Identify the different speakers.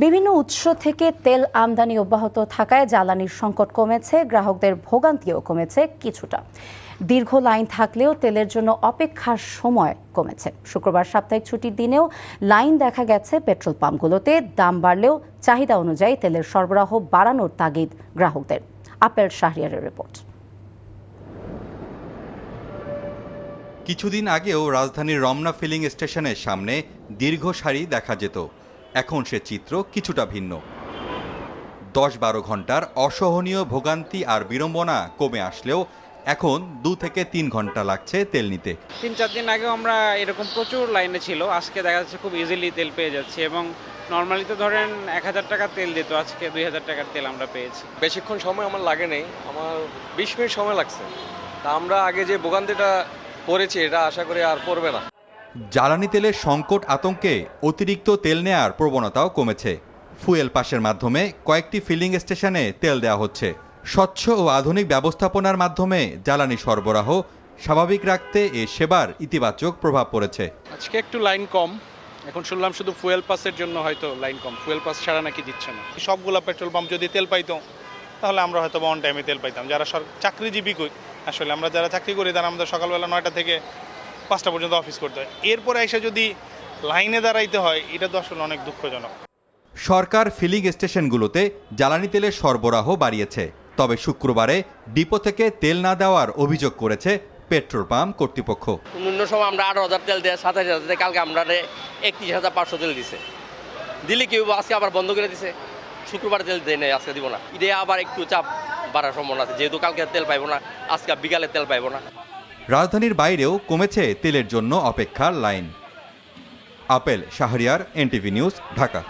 Speaker 1: বিভিন্ন উৎস থেকে তেল আমদানি অব্যাহত থাকায় জ্বালানির সংকট কমেছে, গ্রাহকদের ভোগান্তিও কমেছে কিছুটা। দীর্ঘ লাইন থাকলেও তেলের জন্য অপেক্ষার সময় কমেছে। শুক্রবার সাপ্তাহিক ছুটির দিনেও লাইন দেখা গেছে পেট্রোল পাম্পগুলোতে। দাম বাড়লেও চাহিদা অনুযায়ী তেলের সরবরাহ বাড়ানোর তাগিদ গ্রাহকদের। আপেল শাহরিয়ারের রিপোর্ট।
Speaker 2: কিছুদিন আগেও রাজধানীর রমনা ফিলিং স্টেশনের সামনে দীর্ঘ সারি দেখা যেত। এখন সে চিত্র কিছুটা ভিন্ন। 10-12 ঘন্টার অসহনীয় ভোগান্তি আর বিড়ম্বনা কমে আসলেও এখন 2 থেকে 3 ঘন্টা লাগছে তেল নিতে।
Speaker 3: 3-4 দিন আগেও আমরা এরকম প্রচুর লাইনে ছিল, আজকে দেখা যাচ্ছে খুব ইজিলি তেল পেয়ে যাচ্ছি। এবং নর্মালি তো ধরেন 1000 টাকার তেল দিত, আজকে 2000 টাকার তেল আমরা পেয়েছি।
Speaker 4: বেশিক্ষণ সময় আমার লাগে নেই, আমার 20 মিনিট সময় লাগছে। তা আমরা আগে যে ভোগান্তিটা পড়েছি এটা আশা করি আর পড়বে না।
Speaker 2: জ্বালানি তেলের সংকট আতঙ্কে অতিরিক্ত তেল নেয়ার প্রবণতাও কমেছে। ফুয়েল পাসের মাধ্যমে কয়েকটি ফিলিং স্টেশনে তেল দেওয়া হচ্ছে। স্বচ্ছ ও আধুনিক ব্যবস্থাপনার মাধ্যমে জ্বালানি সরবরাহ স্বাভাবিক রাখতে এ সেবার ইতিবাচক প্রভাব পড়েছে।
Speaker 5: আজকে একটু লাইন কম, এখন শুনলাম শুধু ফুয়েল পাসের জন্য হয়তো লাইন কম, ফুয়েল পাস ছাড়া নাকি দিচ্ছে না। সবগুলো পেট্রোল পাম্প যদি তেল পাইতো তাহলে আমরা হয়তো অন টাইমে তেল পাইতাম। যারা চাকরিজীবী আসলে আমরা যারা চাকরি করি তারা আমাদের সকালবেলা 9টা থেকে 5টা পর্যন্ত অফিস করতে হয়, এরপরে এসে যদি লাইনে দাঁড়াইতে হয় এটা তো আসলে অনেক দুঃখজনক।
Speaker 2: সরকার ফিলিং স্টেশনগুলোতে জ্বালানি তেলের সরবরাহ বাড়িয়েছে, তবে শুক্রবারে ডিপো থেকে তেল না দেওয়ার অভিযোগ করেছে পেট্রোল পাম্প কর্তৃপক্ষ।
Speaker 6: অন্য সময় আমরা 18,000 তেল দেয়, 27,000, কালকে আমরা 31,500 তেল দিছে। দিলে কেউ আজকে আবার বন্ধ করে দিছে। শুক্রবার তেল দেয় নাই, আজকে দিব না। এটা আবার একটু চাপ বাড়ার সম্ভাবনা আছে, যেহেতু কালকে তেল পাইবো না, আজকে বিকালে তেল পাইবো না।
Speaker 2: রাজধানীর বাইরেও কমেছে তেলের জন্য অপেক্ষার line. Apple Shahriar, NTV news, Dhaka.